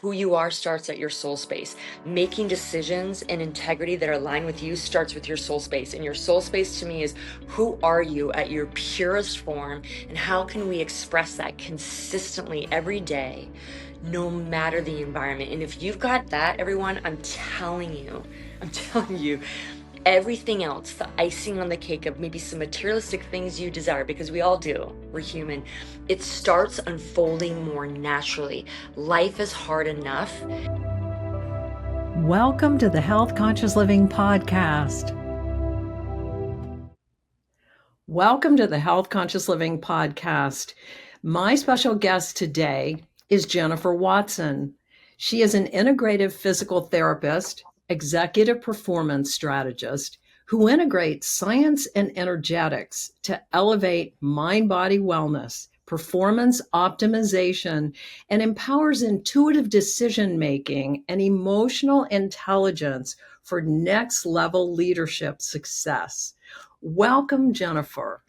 who you are starts at your soul space. Making decisions and integrity that are aligned with you starts with your soul space. And your soul space to me is, who are you at your purest form? And how can we express that consistently every day, no matter the environment? And if you've got that, everyone, I'm telling you, everything else, the icing on the cake of maybe some materialistic things you desire, because we all do, we're human, it starts unfolding more naturally. Life is hard enough. Welcome to the Health Conscious Living Podcast. Welcome to the Health Conscious Living Podcast. My special guest today is Jennifer Watson. She is an integrative physical therapist, executive performance strategist who integrates science and energetics to elevate mind-body wellness, performance optimization, and empowers intuitive decision-making and emotional intelligence for next-level leadership success. Welcome, Jennifer.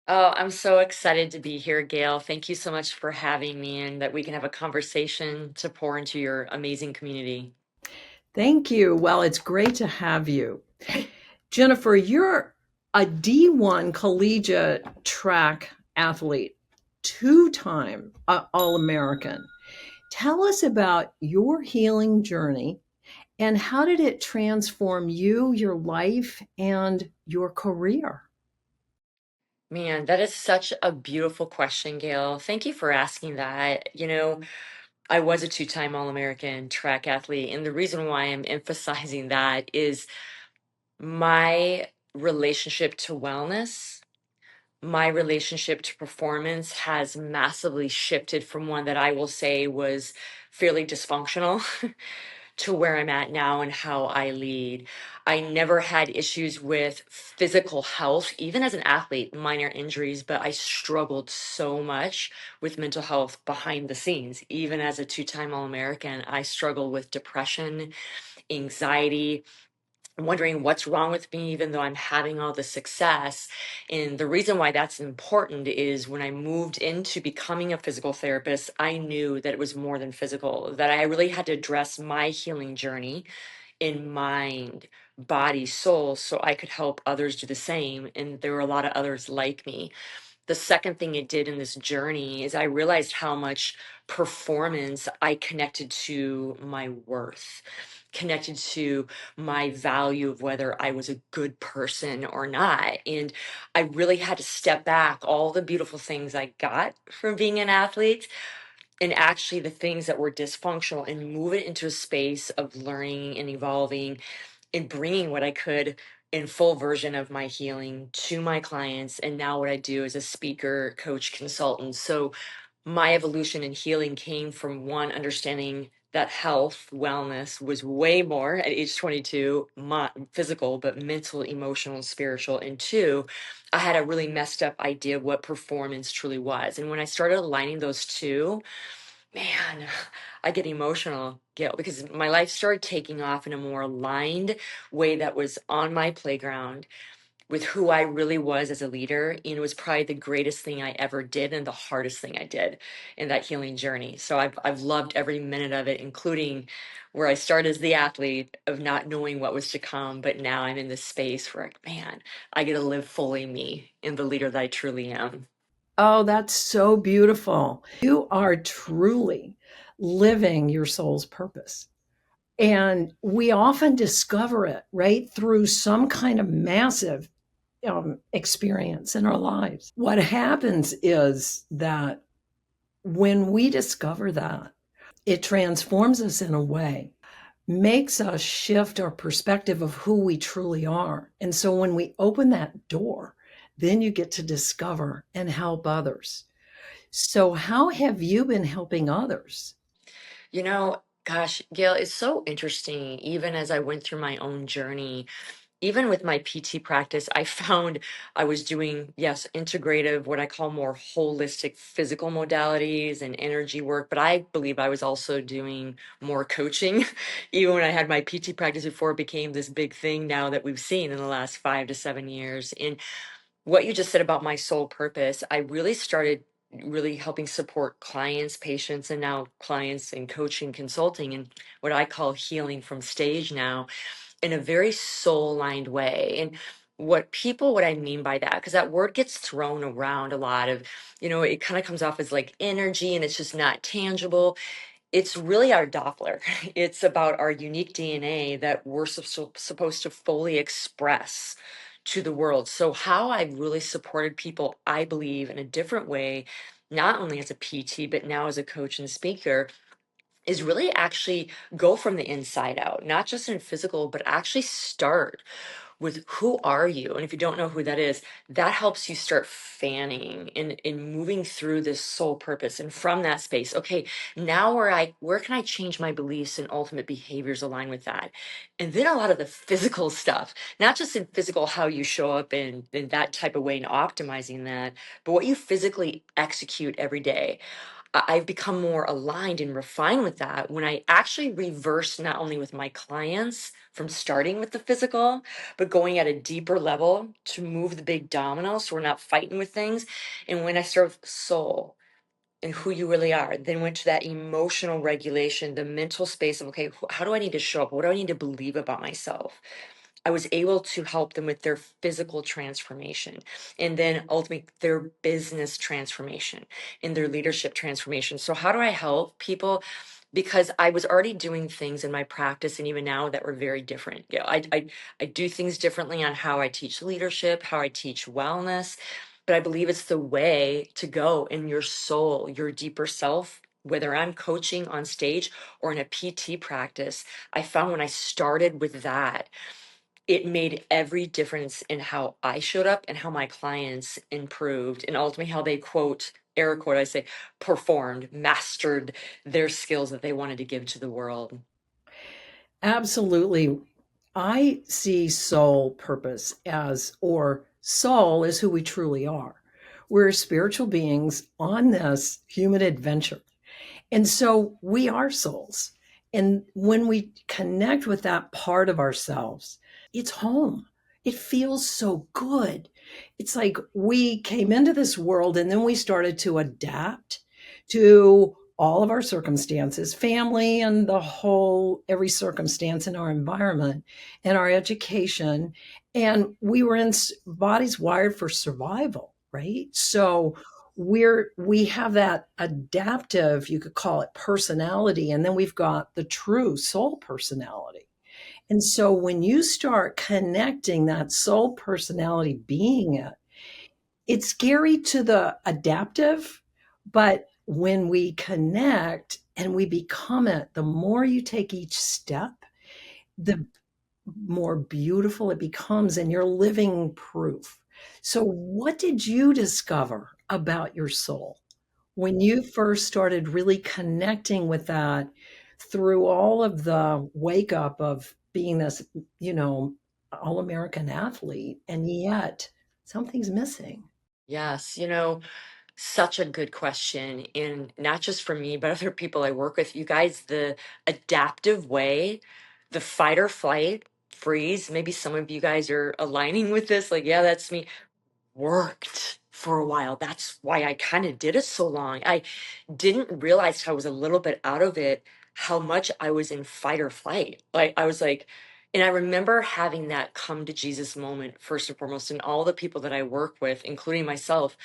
Oh, I'm so excited to be here, Gayle. Thank you so much for having me, and that we can have a conversation to pour into your amazing community. Thank you. Well, it's great to have you. Jennifer, you're a D1 collegiate track athlete, two-time All-American. Tell us about your healing journey and how did it transform you, your life, and your career? Man, that is such a beautiful question, Gayle. Thank you for asking that. I was a two-time All-American track athlete, and the reason why I'm emphasizing that is my relationship to wellness, my relationship to performance has massively shifted from one that I will say was fairly dysfunctional to where I'm at now and how I lead. I never had issues with physical health, even as an athlete, minor injuries, but I struggled so much with mental health behind the scenes. Even as a two-time All-American, I struggle with depression, anxiety, wondering what's wrong with me, even though I'm having all the success. And the reason why that's important is when I moved into becoming a physical therapist, I knew that it was more than physical, that I really had to address my healing journey in mind, body, soul, so I could help others do the same. And there were a lot of others like me. The second thing it did in this journey is I realized how much performance I connected to my worth, connected to my value of whether I was a good person or not. And I really had to step back all the beautiful things I got from being an athlete and actually the things that were dysfunctional and move it into a space of learning and evolving and bringing what I could in full version of my healing to my clients. And now what I do as a speaker, coach, consultant. So my evolution in healing came from one, understanding that health, wellness was way more at age 22, physical, but mental, emotional, spiritual. And two, I had a really messed up idea of what performance truly was. And when I started aligning those two, man, I get emotional, Gail, because my life started taking off in a more aligned way that was on my playground with who I really was as a leader. And it was probably the greatest thing I ever did and the hardest thing I did in that healing journey. So I've loved every minute of it, including where I started as the athlete of not knowing what was to come. But now I'm in this space where, man, I get to live fully me in the leader that I truly am. Oh, that's so beautiful. You are truly living your soul's purpose. And we often discover it, right, through some kind of massive experience in our lives. What happens is that when we discover that, it transforms us in a way, makes us shift our perspective of who we truly are. And so when we open that door, then you get to discover and help others. So, how have you been helping others? Gosh, Gail, it's so interesting. Even as I went through my own journey, even with my PT practice, I found I was doing, yes, integrative, what I call more holistic physical modalities and energy work. But I believe I was also doing more coaching, even when I had my PT practice before it became this big thing now that we've seen in the last 5 to 7 years. And what you just said about my soul purpose, I really started really helping support clients, patients, and now clients in coaching, consulting, and what I call healing from stage now in a very soul aligned way. And what I mean by that, because that word gets thrown around a lot of, it kind of comes off as like energy and it's just not tangible. It's really our Doppler. It's about our unique DNA that we're supposed to fully express to the world. So, how I've really supported people, I believe, in a different way, not only as a PT, but now as a coach and speaker, is really actually go from the inside out, not just in physical, but actually start with who are you? And if you don't know who that is, that helps you start fanning and moving through this soul purpose. And from that space, okay, now where can I change my beliefs and ultimate behaviors align with that? And then a lot of the physical stuff, not just in physical, how you show up in that type of way and optimizing that, but what you physically execute every day. I've become more aligned and refined with that when I actually reverse not only with my clients from starting with the physical, but going at a deeper level to move the big domino so we're not fighting with things. And when I start with soul and who you really are, then went to that emotional regulation, the mental space of, okay, how do I need to show up? What do I need to believe about myself? I was able to help them with their physical transformation and then ultimately their business transformation and their leadership transformation. So, how do I help people? Because I was already doing things in my practice and even now that were very different. I do things differently on how I teach leadership, how I teach wellness, but I believe it's the way to go in your soul, your deeper self. Whether I'm coaching on stage or in a PT practice, I found when I started with that, it made every difference in how I showed up and how my clients improved and ultimately how they air quote, I say, performed, mastered their skills that they wanted to give to the world. Absolutely. I see soul purpose as, or soul is who we truly are. We're spiritual beings on this human adventure. And so we are souls. And when we connect with that part of ourselves, it's home. It feels so good. It's like we came into this world and then we started to adapt to all of our circumstances, family and the whole, every circumstance in our environment and our education. And we were in bodies wired for survival, right? So we have that adaptive, you could call it personality, and then we've got the true soul personality. And so when you start connecting that soul personality being it, it's scary to the adaptive, but when we connect and we become it, the more you take each step, the more beautiful it becomes, and you're living proof. So what did you discover about your soul when you first started really connecting with that through all of the wake up of being this, you know, all American athlete, and yet something's missing? Yes, such a good question. And not just for me, but other people I work with. You guys, the adaptive way, the fight or flight, freeze, maybe some of you guys are aligning with this. Like, yeah, that's me. Worked for a while. That's why I kind of did it so long. I didn't realize till I was a little bit out of it how much I was in fight or flight. Like I was like, and I remember having that come to Jesus moment first and foremost, and all the people that I work with, including myself,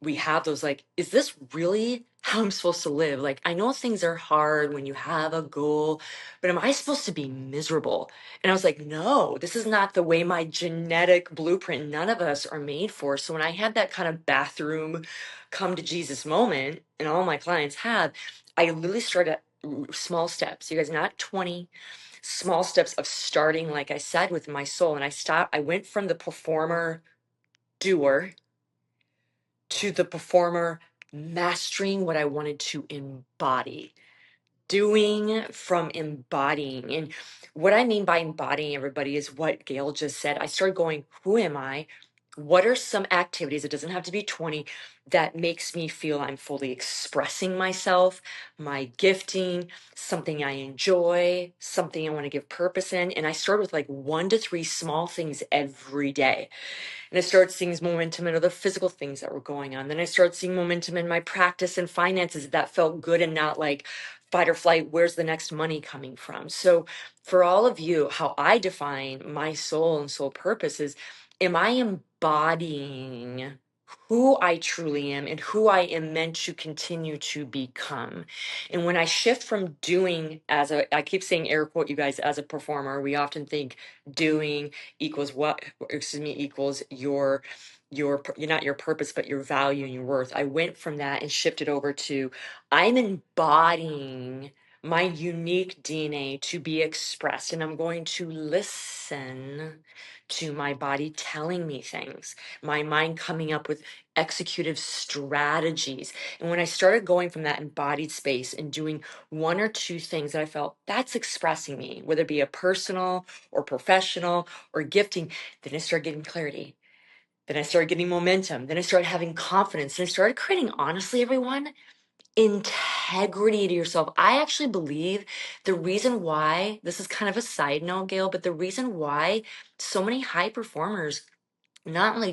we have those like, is this really how I'm supposed to live? Like, I know things are hard when you have a goal, but am I supposed to be miserable? And I was like, no, this is not the way my genetic blueprint, none of us are made for. So when I had that kind of bathroom come to Jesus moment, and all my clients have, I literally started at small steps. You guys, not 20 small steps of starting, like I said, with my soul. And I went from the performer doer to the performer mastering what I wanted to embody, doing from embodying. And what I mean by embodying, everybody, is what Gail just said. I started going, who am I? What are some activities, it doesn't have to be 20, that makes me feel I'm fully expressing myself, my gifting, something I enjoy, something I want to give purpose in? And I start with like 1 to 3 small things every day. And I started seeing momentum in other physical things that were going on. Then I started seeing momentum in my practice and finances that felt good and not like fight or flight. Where's the next money coming from? So, for all of you, how I define my soul and soul purpose is, am I embodying who I truly am and who I am meant to continue to become? And when I shift from doing as a, I keep saying air quote, you guys, as a performer, we often think doing equals what, excuse me, equals you're not your purpose but your value and your worth. I went from that and shifted over to, I'm embodying my unique DNA to be expressed, and I'm going to listen to my body telling me things, my mind coming up with executive strategies. And when I started going from that embodied space and doing 1 or 2 things that I felt that's expressing me, whether it be a personal or professional or gifting, then I started getting clarity. Then I started getting momentum. Then I started having confidence. And I started creating, honestly, everyone, integrity to yourself. I actually believe the reason why, this is kind of a side note, Gail, but the reason why so many high performers not only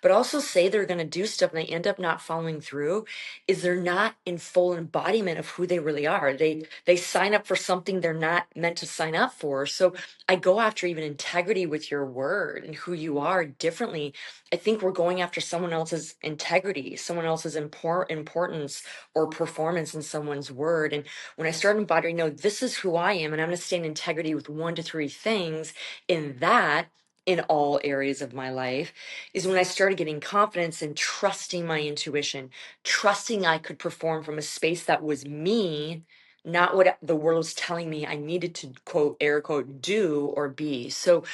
but also say they're going to do stuff and they end up not following through, is they're not in full embodiment of who they really are. They sign up for something they're not meant to sign up for. So I go after even integrity with your word and who you are differently. I think we're going after someone else's integrity, someone else's importance or performance in someone's word. And when I start embodying, no, this is who I am, and I'm going to stay in integrity with 1 to 3 things in that, in all areas of my life, is when I started getting confidence and trusting my intuition, trusting I could perform from a space that was me, not what the world was telling me I needed to, quote, air quote, do or be. So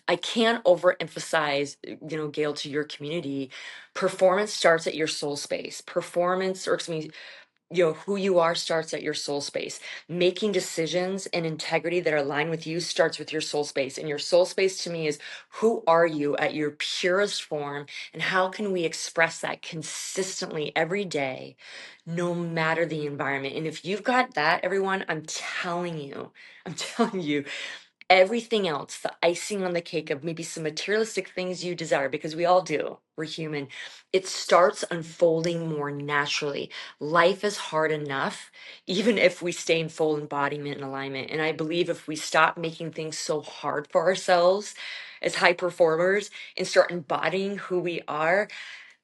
I can't overemphasize, Gail, to your community, performance starts at your soul space. Performance, or excuse me, who you are starts at your soul space. Making decisions and integrity that are aligned with you starts with your soul space. And your soul space to me is, who are you at your purest form, and how can we express that consistently every day, no matter the environment? And if you've got that, everyone, I'm telling you, everything else, the icing on the cake of maybe some materialistic things you desire, because we all do, we're human, it starts unfolding more naturally. Life is hard enough, even if we stay in full embodiment and alignment. And I believe if we stop making things so hard for ourselves as high performers and start embodying who we are,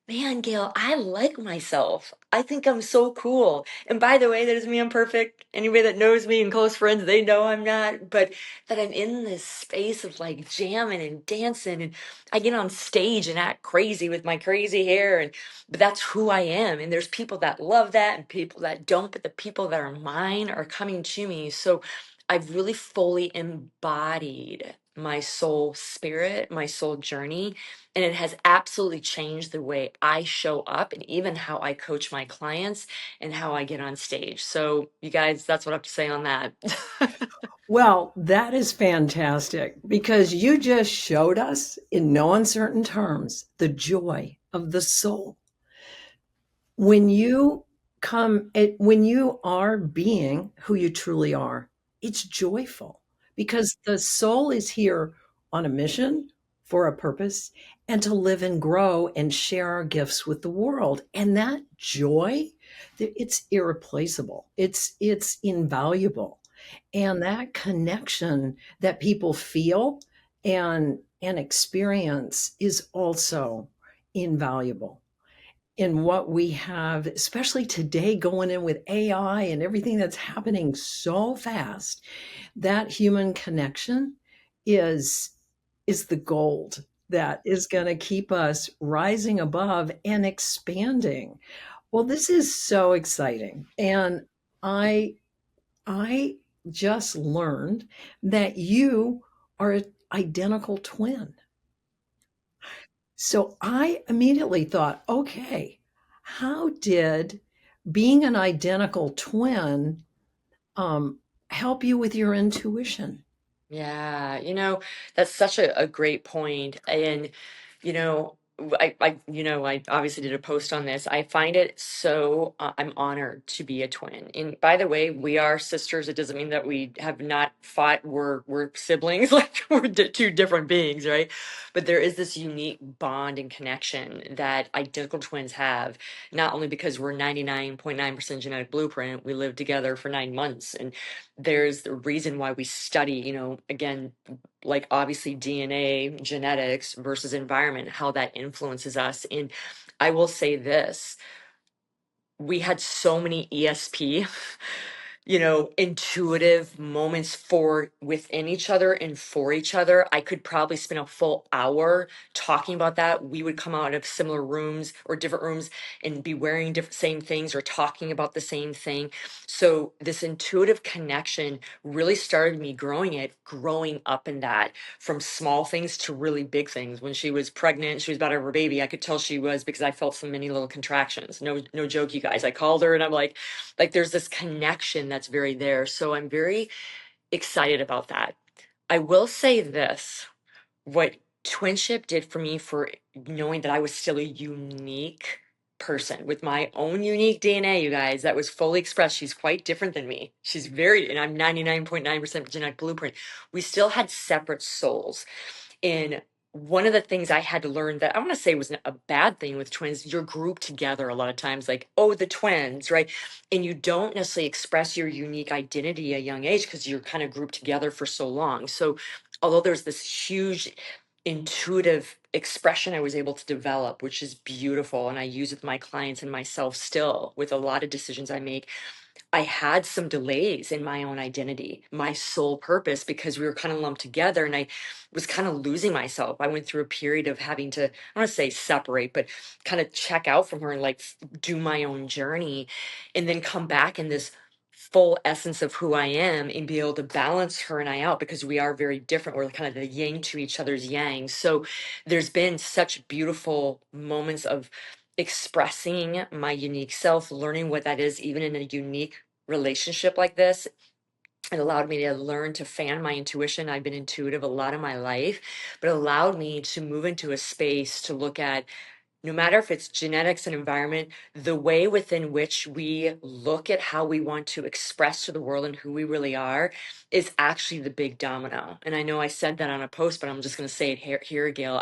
man, Gail, I like myself. I think I'm so cool. And by the way, that doesn't mean I'm perfect. Anybody that knows me and close friends, they know I'm not. But that I'm in this space of like jamming and dancing, and I get on stage and act crazy with my crazy hair, and but that's who I am. And there's people that love that and people that don't, but the people that are mine are coming to me. So I've really fully embodied my soul spirit, my soul journey, and it has absolutely changed the way I show up and even how I coach my clients and how I get on stage. So, you guys, that's what I have to say on that. Well, that is fantastic because you just showed us in no uncertain terms the joy of the soul. When you when you are being who you truly are, it's joyful because the soul is here on a mission for a purpose and to live and grow and share our gifts with the world. And that joy, it's irreplaceable. It's invaluable. And that connection that people feel and experience is also invaluable. In what we have, especially today, going in with AI and everything that's happening so fast, that human connection is is the gold that is going to keep us rising above and expanding. Well, this is so exciting. And I I just learned that you are an identical twin. So I immediately thought, okay, how did being an identical twin help you with your intuition? Yeah, that's such a great point. And You know, I obviously did a post on this. I find it so, I'm honored to be a twin. And by the way, we are sisters. It doesn't mean that we have not fought. We're siblings, like we're two different beings, right? But there is this unique bond and connection that identical twins have, not only because we're 99.9% genetic blueprint, we lived together for 9 months. And there's the reason why we study, again, like obviously DNA, genetics versus environment, how that influences us. And I will say this, we had so many ESP, intuitive moments for within each other and for each other. I could probably spend a full hour talking about that. We would come out of similar rooms or different rooms and be wearing different same things or talking about the same thing. So this intuitive connection really started me growing up in that, from small things to really big things. When she was pregnant, she was about to have her baby. I could tell she was, because I felt so many little contractions. No joke, you guys. I called her and I'm like there's this connection that's very there. So I'm very excited about that. I will say this, what twinship did for me, for knowing that I was still a unique person with my own unique DNA, you guys, that was fully expressed. She's quite different than me. She's very, and I'm 99.9% genetic blueprint. We still had separate souls. And one of the things I had to learn, that I want to say was a bad thing with twins, you're grouped together a lot of times, like, oh, the twins, right? And you don't necessarily express your unique identity at a young age because you're kind of grouped together for so long. So although there's this huge intuitive expression I was able to develop, which is beautiful, and I use with my clients and myself still with a lot of decisions I make, I had some delays in my own identity, my sole purpose, because we were kind of lumped together and I was kind of losing myself. I went through a period of having to, I don't want to say separate, but kind of check out from her and like do my own journey and then come back in this full essence of who I am and be able to balance her and I out, because we are very different. We're kind of the yin to each other's yang. So there's been such beautiful moments of expressing my unique self, learning what that is, even in a unique relationship like this. It allowed me to learn to fan my intuition. I've been intuitive a lot of my life, but it allowed me to move into a space to look at, no matter if it's genetics and environment, the way within which we look at how we want to express to the world and who we really are is actually the big domino. And I know I said that on a post, but I'm just going to say it here, Gail.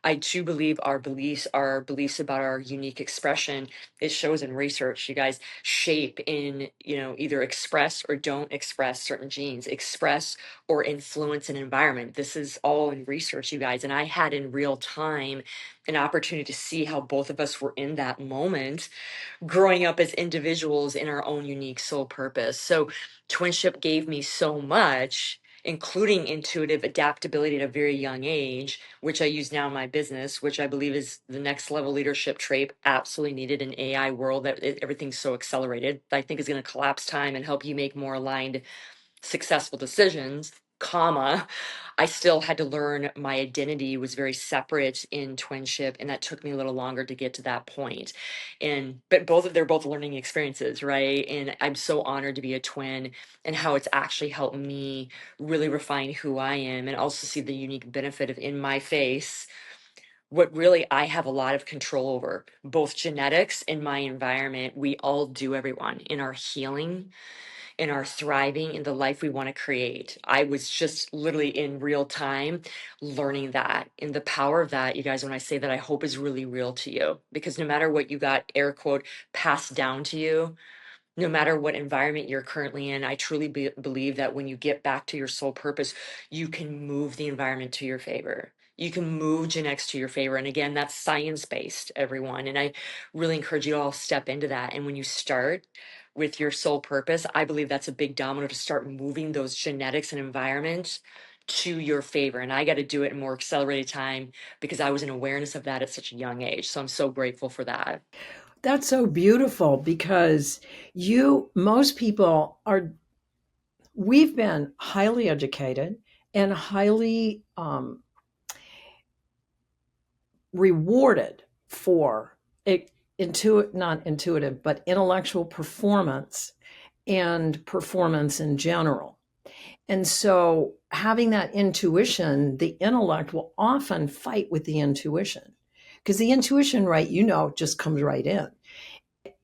I do believe our beliefs about our unique expression, it shows in research, you guys, shape in, either express or don't express certain genes, express or influence an environment. This is all in research, you guys. And I had in real time an opportunity to see how both of us were in that moment, growing up as individuals in our own unique soul purpose. So twinship gave me so much, including intuitive adaptability at a very young age, which I use now in my business, which I believe is the next level leadership trait absolutely needed in AI world, that everything's so accelerated. I think is going to collapse time and help you make more aligned, successful decisions, comma. I still had to learn my identity was very separate in twinship, and that took me a little longer to get to that point. And but they're both learning experiences, right? And I'm so honored to be a twin, and how it's actually helped me really refine who I am, and also see the unique benefit of in my face what really I have a lot of control over, both genetics and my environment. We all do, everyone, in our healing, in our thriving, in the life we want to create. I was just literally in real time learning that. And the power of that, you guys, when I say that, I hope is really real to you. Because no matter what you got, air quote, passed down to you, no matter what environment you're currently in, I truly believe that when you get back to your soul purpose, you can move the environment to your favor. You can move genetics to your favor. And again, that's science based, everyone. And I really encourage you to all step into that. And when you start with your soul purpose, I believe that's a big domino to start moving those genetics and environments to your favor. And I got to do it in more accelerated time because I was in awareness of that at such a young age. So I'm so grateful for that. That's so beautiful because most people are, we've been highly educated and highly rewarded for not intuitive, but intellectual performance and performance in general. And so having that intuition, the intellect will often fight with the intuition because the intuition, right, just comes right in.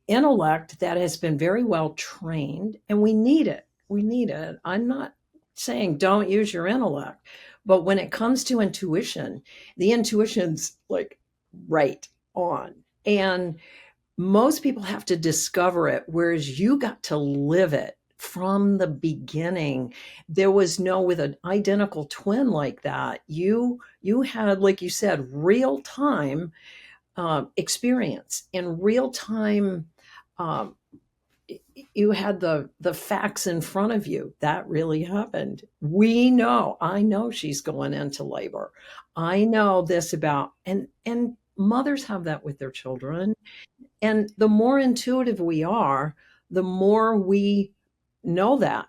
Intellect that has been very well trained, and we need it. We need it. I'm not saying don't use your intellect, but when it comes to intuition, the intuition's like right on. And most people have to discover it, whereas you got to live it from the beginning. There was no, with an identical twin like that, you had, like you said, real time experience in real time. um, you had the facts in front of you. That really happened. We know. I know she's going into labor. I know this about, and mothers have that with their children. And the more intuitive we are, the more we know that.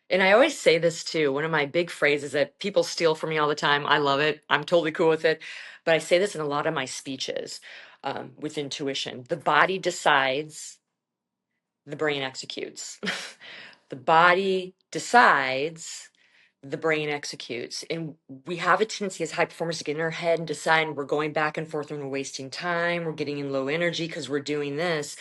And I always say this too. One of my big phrases that people steal from me all the time. I love it. I'm totally cool with it. But I say this in a lot of my speeches with intuition. The body decides, the brain executes. The body decides, the brain executes. And we have a tendency as high performers to get in our head and decide we're going back and forth and we're wasting time, we're getting in low energy because we're doing this,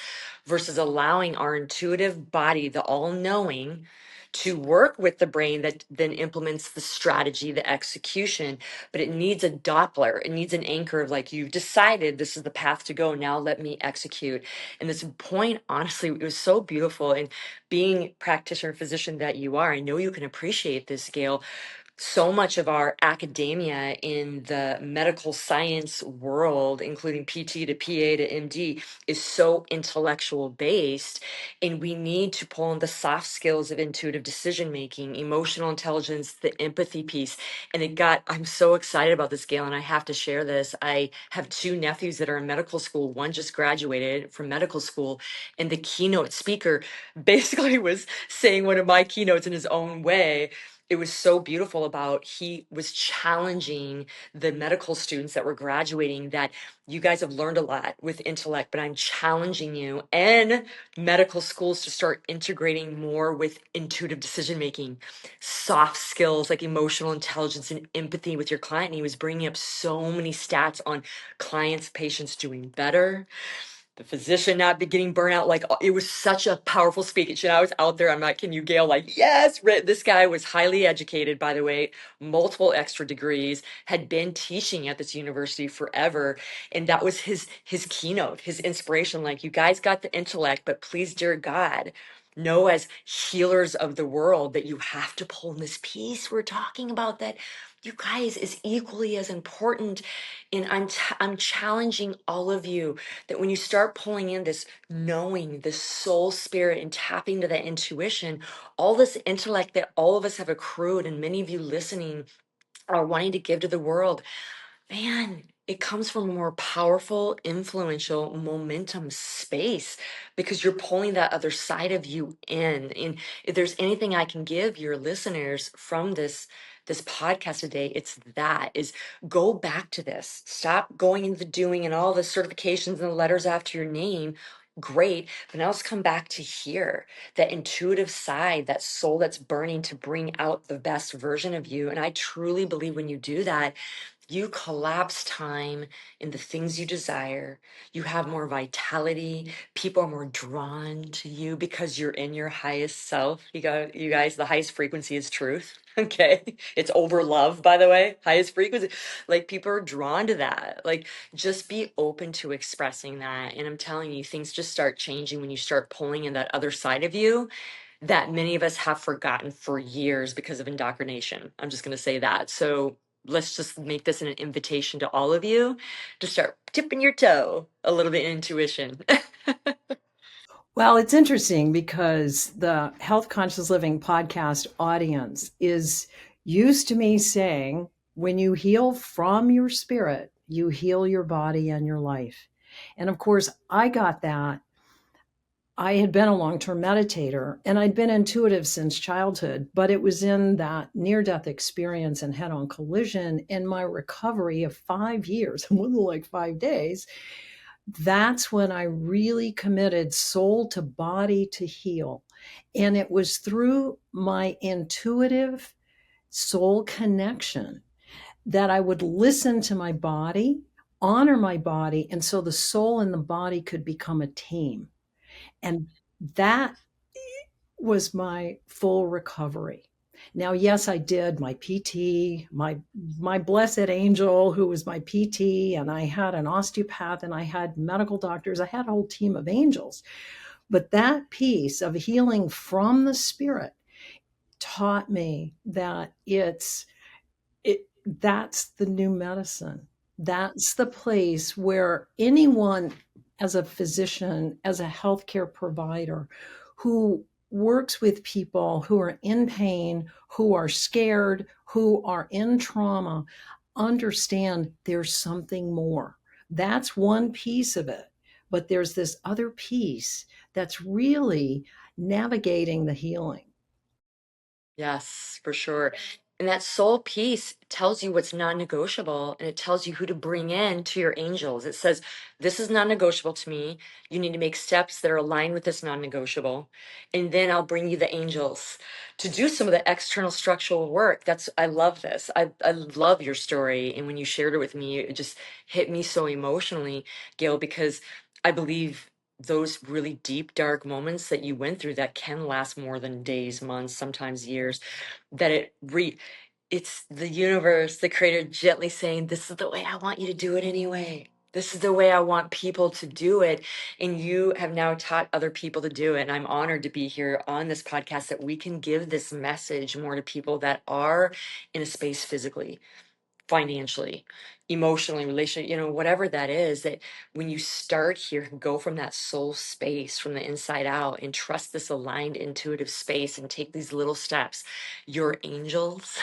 versus allowing our intuitive body, the all knowing, to work with the brain that then implements the strategy, the execution. But it needs a Doppler, it needs an anchor of like, you've decided this is the path to go. Now let me execute. And this point, honestly, it was so beautiful. And being practitioner physician that you are, I know you can appreciate this, Gayle. So much of our academia in the medical science world, including PT to PA to MD, is so intellectual based. And we need to pull in the soft skills of intuitive decision making, emotional intelligence, the empathy piece. And I'm so excited about this, Gayle, and I have to share this. I have two nephews that are in medical school. One just graduated from medical school, and the keynote speaker basically was saying one of my keynotes in his own way. It was so beautiful about, he was challenging the medical students that were graduating, that you guys have learned a lot with intellect, but I'm challenging you and medical schools to start integrating more with intuitive decision making, soft skills like emotional intelligence and empathy with your client. And he was bringing up so many stats on clients, patients doing better, the physician not be getting burnout. Like, it was such a powerful speech. And I was out there, I'm like, can you, Gayle? Like, yes. This guy was highly educated, by the way, multiple extra degrees, had been teaching at this university forever. And that was his keynote, his inspiration. Like, you guys got the intellect, but please, dear God, know as healers of the world that you have to pull in this piece we're talking about, that you guys is equally as important. And I'm challenging all of you that when you start pulling in this knowing, this soul spirit, and tapping into that intuition, all this intellect that all of us have accrued, and many of you listening are wanting to give to the world, man, it comes from a more powerful, influential momentum space, because you're pulling that other side of you in. And if there's anything I can give your listeners from this podcast today, it's that is, go back to this. Stop going into the doing and all the certifications and the letters after your name. Great. But now let's come back to here, that intuitive side, that soul that's burning to bring out the best version of you. And I truly believe when you do that, you collapse time in the things you desire. You have more vitality. People are more drawn to you because you're in your highest self. You guys, the highest frequency is truth. Okay. It's over love, by the way. Highest frequency. Like, people are drawn to that. Like, just be open to expressing that. And I'm telling you, things just start changing when you start pulling in that other side of you that many of us have forgotten for years because of indoctrination. I'm just going to say that. So let's just make this an invitation to all of you to start tipping your toe a little bit in intuition. Well, it's interesting because the Health Conscious Living podcast audience is used to me saying, when you heal from your spirit, you heal your body and your life. And of course, I got that. I had been a long term meditator and I'd been intuitive since childhood, but it was in that near death experience and head on collision in my recovery of 5 years, it wasn't like 5 days. That's when I really committed soul to body to heal. And it was through my intuitive soul connection that I would listen to my body, honor my body. And so the soul and the body could become a team. And that was my full recovery. Now, yes, I did my PT, my blessed angel who was my PT, and I had an osteopath and I had medical doctors. I had a whole team of angels. But that piece of healing from the spirit taught me that that's the new medicine. That's the place where anyone, as a physician, as a healthcare provider, who works with people who are in pain, who are scared, who are in trauma, understand there's something more. That's one piece of it. But there's this other piece that's really navigating the healing. Yes, for sure. And that soul piece tells you what's non-negotiable, and it tells you who to bring in to your angels. It says, this is non-negotiable to me. You need to make steps that are aligned with this non-negotiable. And then I'll bring you the angels to do some of the external structural work. I love this. I love your story. And when you shared it with me, it just hit me so emotionally, Gail, because I believe those really deep, dark moments that you went through that can last more than days, months, sometimes years, that it's the universe, the creator gently saying, this is the way I want you to do it anyway. This is the way I want people to do it. And you have now taught other people to do it. And I'm honored to be here on this podcast that we can give this message more to people that are in a space physically, financially, emotionally, relationally, whatever that is, that when you start here, go from that soul space from the inside out and trust this aligned intuitive space and take these little steps, your angels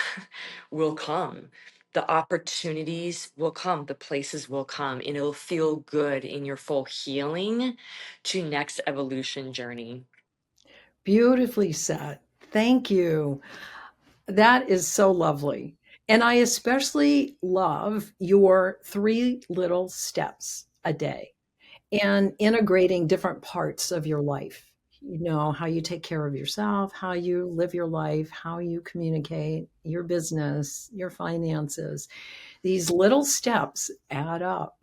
will come. The opportunities will come, the places will come, and it'll feel good in your full healing to next evolution journey. Beautifully said. Thank you. That is so lovely. And I especially love your 3 little steps a day and integrating different parts of your life. You know, how you take care of yourself, how you live your life, how you communicate, your business, your finances. These little steps add up.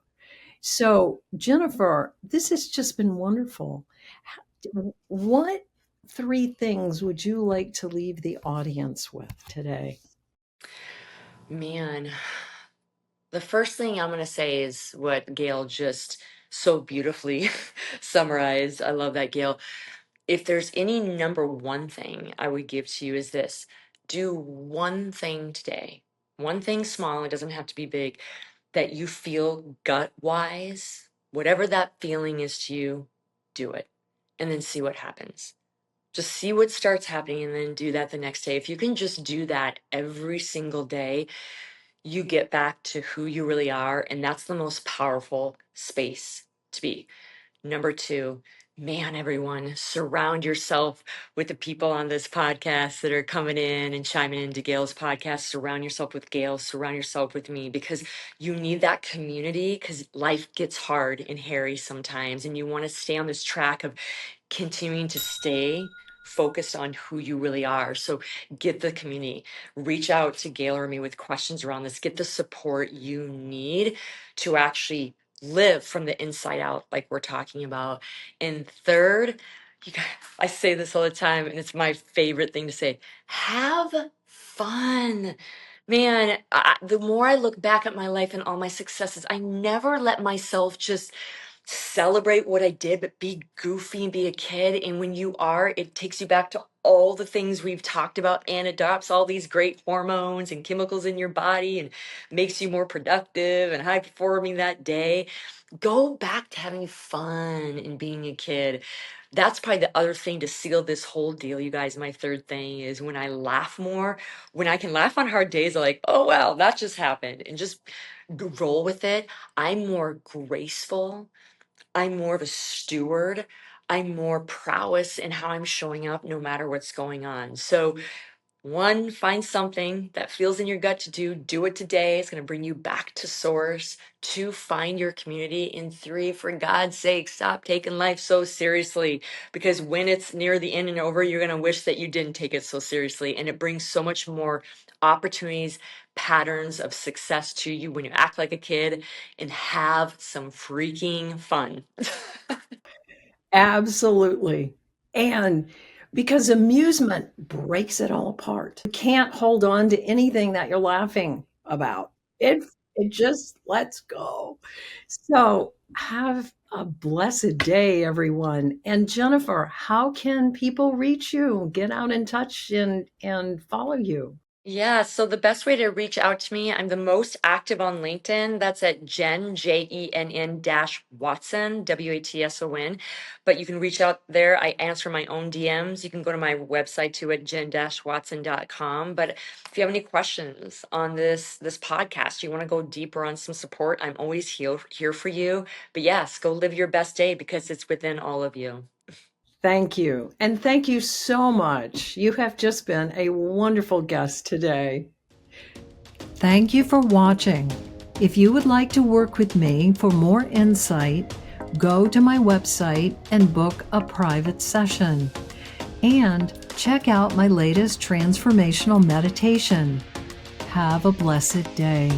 So, Jennifer, this has just been wonderful. What 3 things would you like to leave the audience with today? Man, the first thing I'm going to say is what Gail just so beautifully summarized. I love that, Gail. If there's any number one thing I would give to you is this: do one thing today, one thing small, it doesn't have to be big, that you feel gut wise, whatever that feeling is to you, do it and then see what happens. Just see what starts happening and then do that the next day. If you can just do that every single day, you get back to who you really are. And that's the most powerful space to be. Number two, man, everyone, surround yourself with the people on this podcast that are coming in and chiming into Gail's podcast. Surround yourself with Gail, surround yourself with me, because you need that community, because life gets hard and hairy sometimes. And you want to stay on this track of continuing to stay focused on who you really are. So get the community, reach out to Gail or me with questions around this, get the support you need to actually live from the inside out, like we're talking about. And third, you guys, I say this all the time, and it's my favorite thing to say: have fun. Man, the more I look back at my life and all my successes, I never let myself just celebrate what I did, but be goofy and be a kid. And when you are, it takes you back to all the things we've talked about and adopts all these great hormones and chemicals in your body and makes you more productive and high performing that day. Go back to having fun and being a kid. That's probably the other thing to seal this whole deal, you guys. My third thing is when I laugh more, when I can laugh on hard days, I'm like, oh, well, that just happened, and just roll with it. I'm more graceful. I'm more of a steward. I'm more prowess in how I'm showing up no matter what's going on. So One, find something that feels in your gut to do it today. It's going to bring you back to source. Two, find your community. And three, for God's sake, stop taking life so seriously, because when it's near the end and over, you're going to wish that you didn't take it so seriously. And it brings so much more opportunities, patterns of success to you when you act like a kid and have some freaking fun. Absolutely. And because amusement breaks it all apart. You can't hold on to anything that you're laughing about. It just lets go. So have a blessed day, everyone. And Jennifer, how can people reach you, get out in touch and follow you? Yeah, so the best way to reach out to me, I'm the most active on LinkedIn. That's at Jen, Jenn dash Watson, Watson. But you can reach out there. I answer my own DMs. You can go to my website too at jen-watson.com. But if you have any questions on this podcast, you want to go deeper on some support, I'm always here for you. But yes, go live your best day because it's within all of you. Thank you. And thank you so much. You have just been a wonderful guest today. Thank you for watching. If you would like to work with me for more insight, go to my website and book a private session. And check out my latest transformational meditation. Have a blessed day.